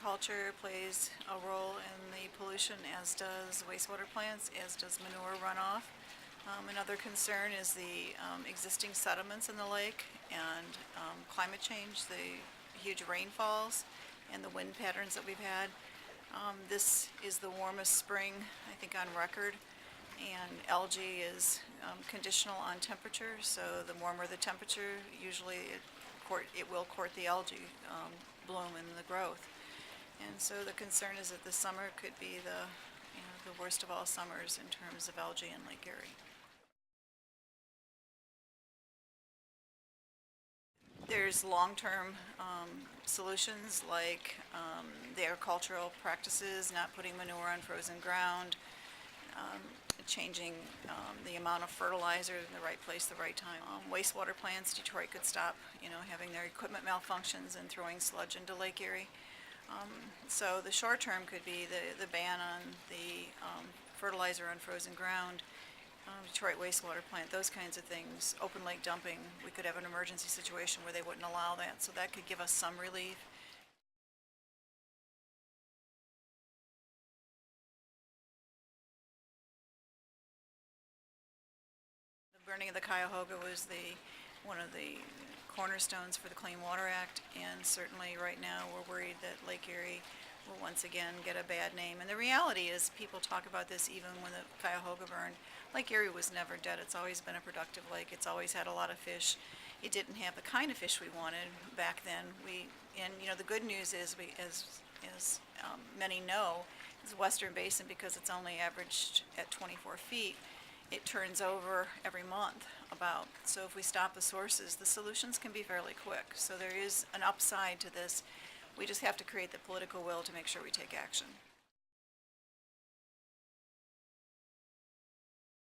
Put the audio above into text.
agriculture plays a role in the pollution, as does wastewater plants, as does manure runoff. Another concern is the existing sediments in the lake and climate change, the huge rainfalls and the wind patterns that we've had. This is the warmest spring, I think, on record, and algae is conditional on temperature, so the warmer the temperature, usually it will court the algae bloom and the growth. And so the concern is that the summer could be the worst of all summers in terms of algae in Lake Erie. There's long-term solutions like the agricultural practices, not putting manure on frozen ground, changing the amount of fertilizer in the right place, the right time. Wastewater plants, Detroit could stop, having their equipment malfunctions and throwing sludge into Lake Erie. So the short term could be the ban on the fertilizer on frozen ground, Detroit wastewater plant, those kinds of things. Open lake dumping, we could have an emergency situation where they wouldn't allow that, so that could give us some relief. The burning of the Cuyahoga was one of the cornerstones for the Clean Water Act, and certainly right now we're worried that Lake Erie will once again get a bad name. And the reality is, people talk about this even when the Cuyahoga burned. Lake Erie was never dead. It's always been a productive lake. It's always had a lot of fish. It didn't have the kind of fish we wanted back then. The good news is, as many know, is the Western Basin, because it's only averaged at 24 feet, it turns over every month about. So if we stop the sources, the solutions can be fairly quick. So there is an upside to this. We just have to create the political will to make sure we take action.